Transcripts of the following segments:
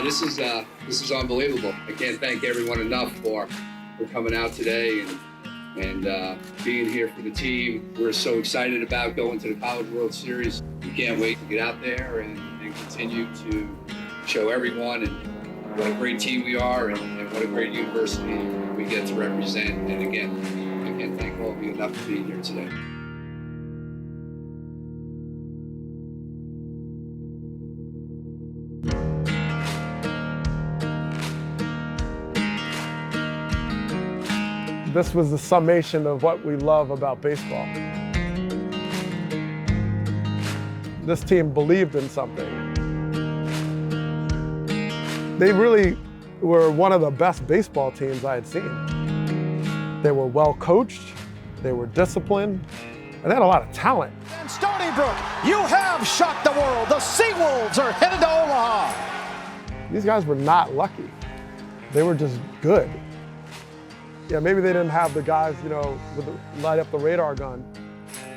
No, this is unbelievable. I can't thank everyone enough for coming out today and being here for the team. We're so excited about going to the College World Series. We can't wait to get out there and continue to show everyone and what a great team we are and what a great university we get to represent. And again, I can't thank all of you enough for being here today. This was the summation of what we love about baseball. This team believed in something. They really were one of the best baseball teams I had seen. They were well coached, they were disciplined, and they had a lot of talent. And Stony Brook, you have shocked the world. The Seawolves are headed to Omaha. These guys were not lucky. They were just good. Yeah, maybe they didn't have the guys, with light up the radar gun,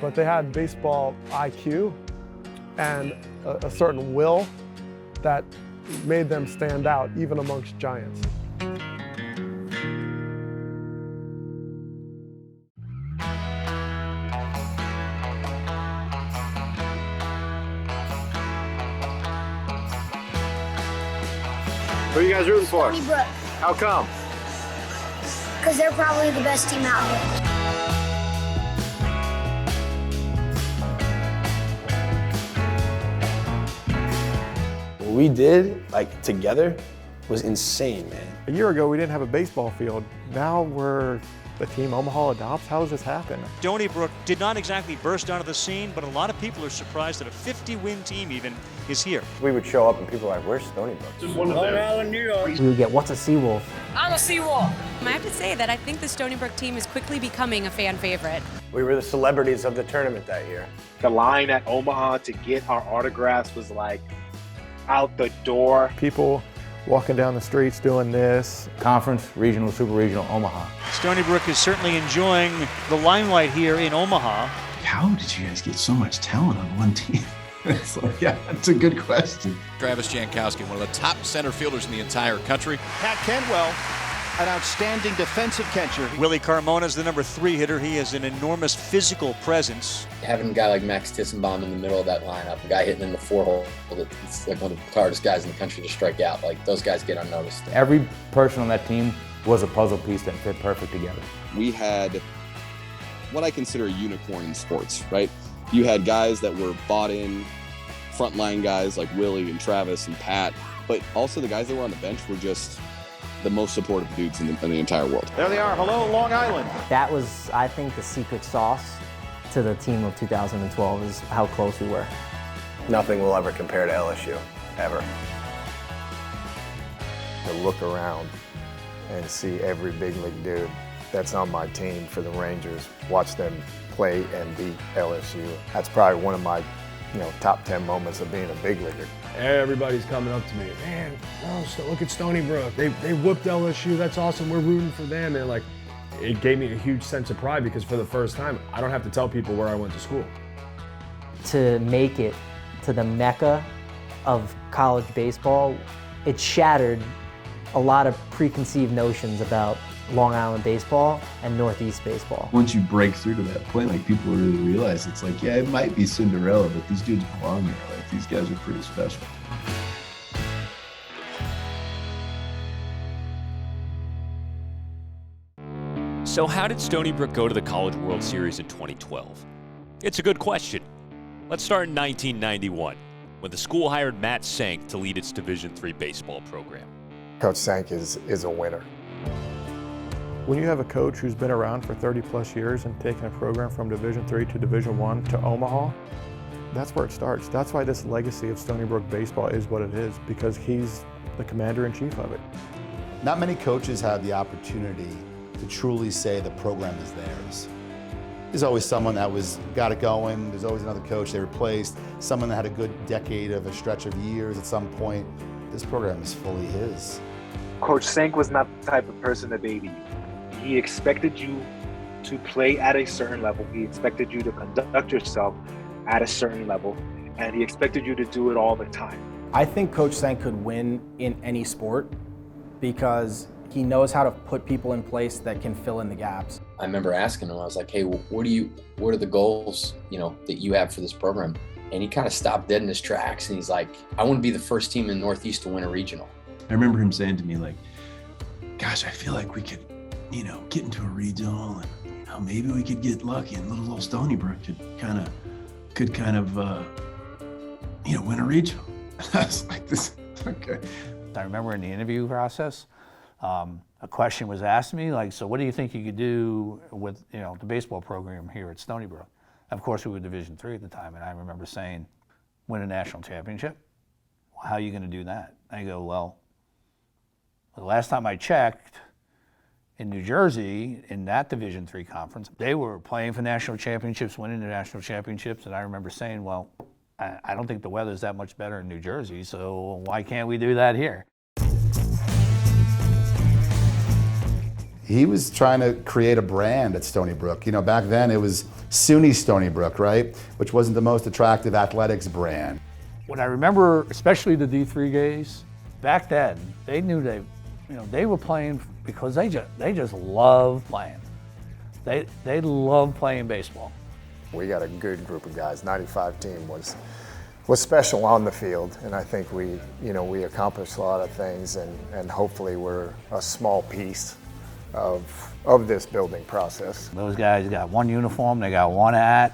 but they had baseball IQ and a certain will that made them stand out even amongst giants. Who are you guys rooting for? Stony Brook. How come? Because they're probably the best team out What we did, together, was insane, man. A year ago, we didn't have a baseball field. Now we're the team Omaha adopts. How does this happen? Stony Brook did not exactly burst onto the scene, but a lot of people are surprised that a 50-win team even is here. We would show up and people were like, where's Stony Brook? Just one of them. We would get, what's a Seawolf? I'm a Seawolf. I have to say that I think the Stony Brook team is quickly becoming a fan favorite. We were the celebrities of the tournament that year. The line at Omaha to get our autographs was out the door. People walking down the streets doing this. Conference, regional, super regional, Omaha. Stony Brook is certainly enjoying the limelight here in Omaha. How did you guys get so much talent on one team? It's that's a good question. Travis Jankowski, one of the top center fielders in the entire country. Pat Kenwell, an outstanding defensive catcher. Willie Carmona is the number 3 hitter. He has an enormous physical presence. Having a guy like Max Tissenbaum in the middle of that lineup, a guy hitting in the 4-hole, it's one of the hardest guys in the country to strike out. Those guys get unnoticed. Every person on that team was a puzzle piece that fit perfect together. We had what I consider a unicorn in sports, right? You had guys that were bought in, frontline guys like Willie and Travis and Pat, but also the guys that were on the bench were just the most supportive dudes in the entire world. There they are. Hello, Long Island. That was, I think, the secret sauce to the team of 2012 is how close we were. Nothing will ever compare to LSU, ever. To look around and see every big league dude that's on my team for the Rangers, watch them play and beat LSU. That's probably one of my top 10 moments of being a big leaguer. Everybody's coming up to me, man, look at Stony Brook. They whooped LSU, that's awesome, we're rooting for them. And it gave me a huge sense of pride because for the first time, I don't have to tell people where I went to school. To make it to the mecca of college baseball, it shattered a lot of preconceived notions about Long Island baseball and Northeast baseball. Once you break through to that point, people really realize it's it might be Cinderella, but these dudes belong here. These guys are pretty special. So how did Stony Brook go to the College World Series in 2012? It's a good question. Let's start in 1991, when the school hired Matt Senk to lead its Division III baseball program. Coach Senk is a winner. When you have a coach who's been around for 30+ years and taken a program from Division III to Division I to Omaha, that's where it starts. That's why this legacy of Stony Brook baseball is what it is, because he's the commander-in-chief of it. Not many coaches have the opportunity to truly say the program is theirs. There's always someone that got it going. There's always another coach they replaced, someone that had a good decade of a stretch of years at some point. This program is fully his. Coach Senk was not the type of person to baby you. He expected you to play at a certain level. He expected you to conduct yourself at a certain level, and he expected you to do it all the time. I think Coach Senk could win in any sport because he knows how to put people in place that can fill in the gaps. I remember asking him, I was like, hey, what are the goals, that you have for this program? And he kind of stopped dead in his tracks and he's like, I want to be the first team in the Northeast to win a regional. I remember him saying to me, like, gosh, I feel like we could, get into a regional and, maybe we could get lucky and little Stony Brook could kind of win a regional. I was like, this, okay. I remember in the interview process, a question was asked me, like, so what do you think you could do with, the baseball program here at Stony Brook? Of course, we were Division III at the time, and I remember saying, win a national championship? Well, how are you going to do that? I go, well, the last time I checked, in New Jersey, in that Division III conference, they were playing for national championships, winning the national championships, and I remember saying, well, I don't think the weather's that much better in New Jersey, so why can't we do that here? He was trying to create a brand at Stony Brook. Back then it was SUNY Stony Brook, right? Which wasn't the most attractive athletics brand. What I remember, especially the D3 guys, back then, they knew they were playing because they just loved playing. They loved playing baseball. We got a good group of guys. 95 team was special on the field, and I think we accomplished a lot of things, and hopefully we're a small piece of this building process. Those guys got one uniform, they got one hat,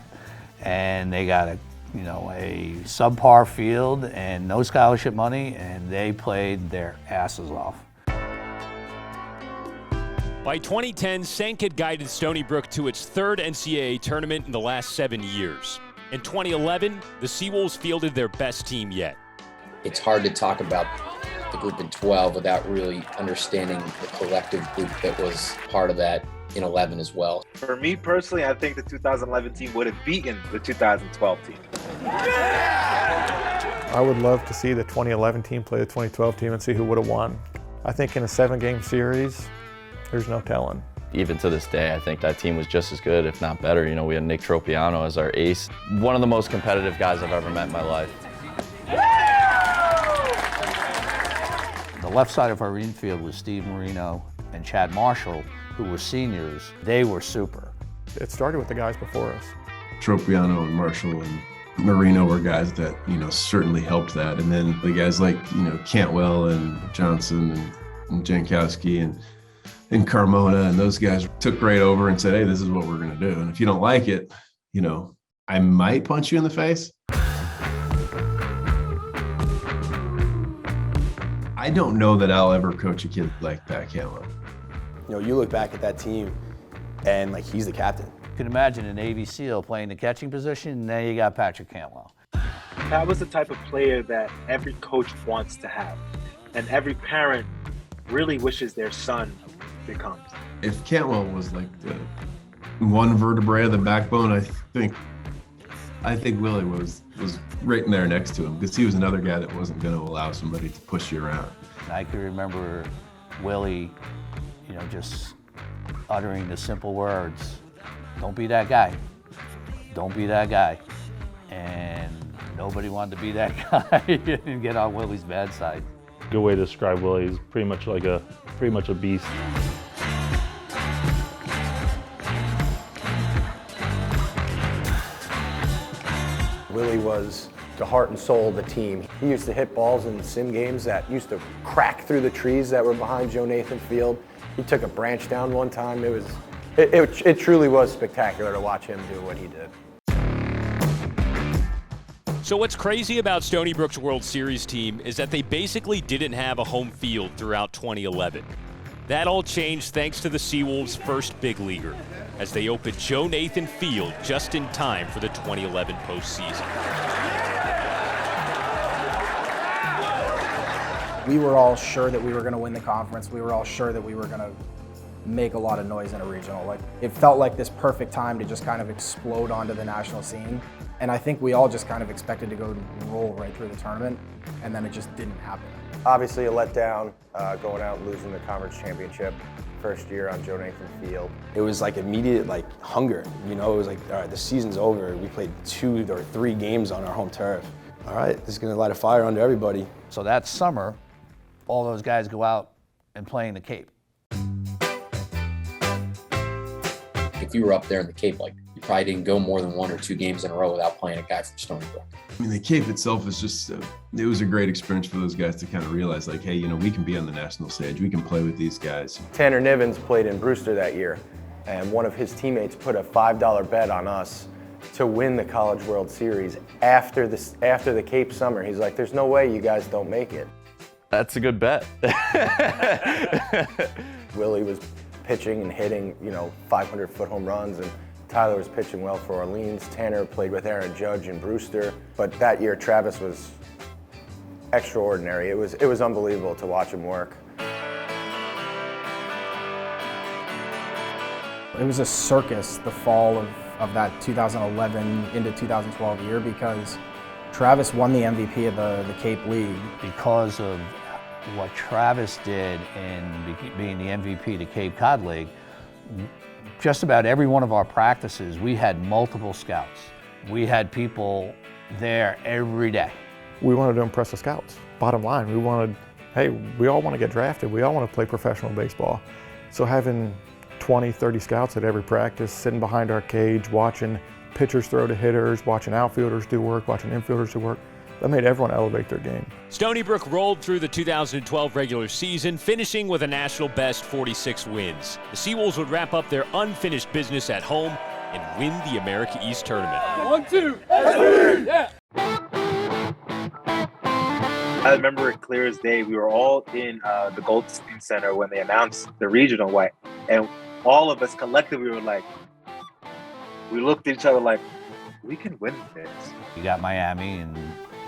and they got a subpar field and no scholarship money, and they played their asses off. By 2010, Senk had guided Stony Brook to its third NCAA tournament in the last 7 years. In 2011, the Seawolves fielded their best team yet. It's hard to talk about the group in 12 without really understanding the collective group that was part of that in 11 as well. For me personally, I think the 2011 team would have beaten the 2012 team. I would love to see the 2011 team play the 2012 team and see who would have won. I think in a 7-game series, there's no telling. Even to this day, I think that team was just as good, if not better. We had Nick Tropiano as our ace. One of the most competitive guys I've ever met in my life. The left side of our infield was Steve Marino and Chad Marshall, who were seniors. They were super. It started with the guys before us. Tropiano and Marshall and Marino were guys that, certainly helped that. And then the guys like, Cantwell and Johnson and Jankowski and Carmona, and those guys took right over and said, hey, this is what we're going to do. And if you don't like it, I might punch you in the face. I don't know that I'll ever coach a kid like Pat Cantwell. You look back at that team and he's the captain. You can imagine an Navy SEAL playing the catching position, and then you got Patrick Cantwell. Pat was the type of player that every coach wants to have, and every parent really wishes their son becomes. If Cantwell was like the one vertebrae of the backbone, I think Willie was right in there next to him, because he was another guy that wasn't going to allow somebody to push you around. I can remember Willie, just uttering the simple words, don't be that guy, don't be that guy. And nobody wanted to be that guy and get on Willie's bad side. Good way to describe Willie. He's pretty much a beast. Willie was the heart and soul of the team. He used to hit balls in sim games that used to crack through the trees that were behind Joe Nathan Field. He took a branch down one time. It truly was spectacular to watch him do what he did. So what's crazy about Stony Brook's World Series team is that they basically didn't have a home field throughout 2011. That all changed thanks to the Seawolves' first big leaguer, as they opened Joe Nathan Field just in time for the 2011 postseason. We were all sure that we were going to win the conference. We were all sure that we were going to make a lot of noise in a regional. It felt like this perfect time to just kind of explode onto the national scene. And I think we all just kind of expected to go roll right through the tournament, and then it just didn't happen. Obviously a letdown, going out and losing the conference championship first year on Joe Nathan Field. It was immediate hunger, it was all right, the season's over. We played 2 or 3 games on our home turf. all right, this is going to light a fire under everybody. So that summer, all those guys go out and play in the Cape. If you were up there in the Cape, like, you probably didn't go more than 1 or 2 games in a row without playing a guy from Stony Brook. I mean, the Cape itself is just, it was a great experience for those guys to kind of realize, like, hey, you know, we can be on the national stage. We can play with these guys. Tanner Nivens played in Brewster that year, and one of his teammates put a $5 bet on us to win the College World Series after the Cape summer. He's like, there's no way you guys don't make it. That's a good bet. Willie was pitching and hitting, 500-foot home runs, and Tyler was pitching well for Orleans. Tanner played with Aaron Judge in Brewster. But that year, Travis was extraordinary. It was unbelievable to watch him work. It was a circus the fall of that 2011 into 2012 year, because Travis won the MVP of the Cape League. Because of what Travis did in being the MVP of the Cape Cod League, just about every one of our practices, we had multiple scouts. We had people there every day. We wanted to impress the scouts. Bottom line, we all want to get drafted. We all want to play professional baseball. So having 20, 30 scouts at every practice, sitting behind our cage, watching pitchers throw to hitters, watching outfielders do work, watching infielders do work, that made everyone elevate their game. Stony Brook rolled through the 2012 regular season, finishing with a national best 46 wins. The Seawolves would wrap up their unfinished business at home and win the America East Tournament. 1, 2, yeah! I remember it clear as day. We were all in the Goldstein Center when they announced the regional white, and all of us collectively were like, we looked at each other like, we can win this. You got Miami, and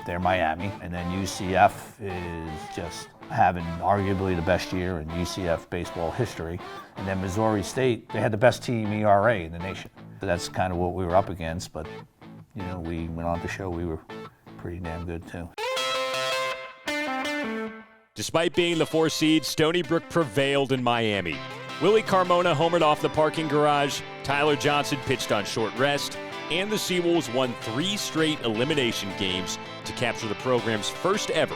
they're Miami, and then UCF is just having arguably the best year in UCF baseball history, and then Missouri State, they had the best team ERA in the nation. So that's kind of what we were up against, but we went on to show we were pretty damn good too. Despite being the 4 seed, Stony Brook prevailed in Miami. Willie Carmona homered off the parking garage, Tyler Johnson pitched on short rest, and the Seawolves won 3 straight elimination games to capture the program's first ever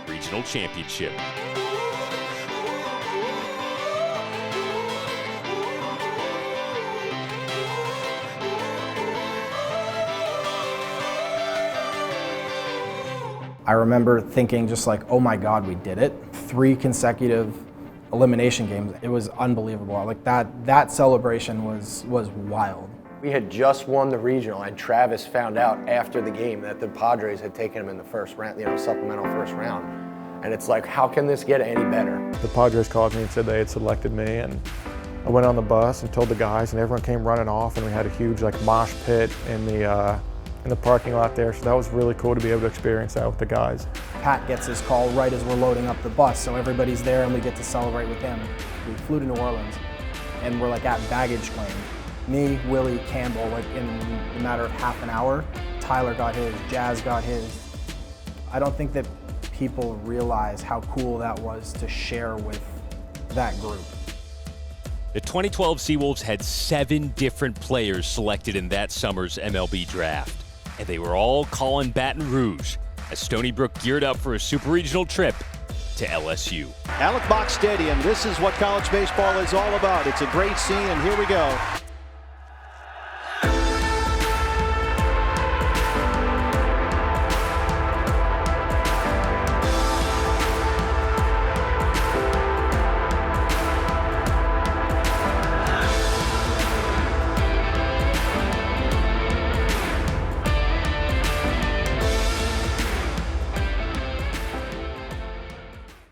regional championship. I remember thinking just like, oh my God, we did it. 3 consecutive elimination games. It was unbelievable. Like that celebration was wild. We had just won the regional, and Travis found out after the game that the Padres had taken him in the first round, supplemental first round. And it's like, how can this get any better? The Padres called me and said they had selected me, and I went on the bus and told the guys, and everyone came running off, and we had a huge mosh pit in the parking lot there. So that was really cool to be able to experience that with the guys. Pat gets his call right as we're loading up the bus, so everybody's there and we get to celebrate with him. We flew to New Orleans, and we're at baggage claim. Me, Willie, Campbell, in a matter of half an hour. Tyler got his, Jazz got his. I don't think that people realize how cool that was to share with that group. The 2012 Seawolves had 7 different players selected in that summer's MLB draft, and they were all calling Baton Rouge as Stony Brook geared up for a super regional trip to LSU. Alec Box Stadium, this is what college baseball is all about. It's a great scene, and here we go.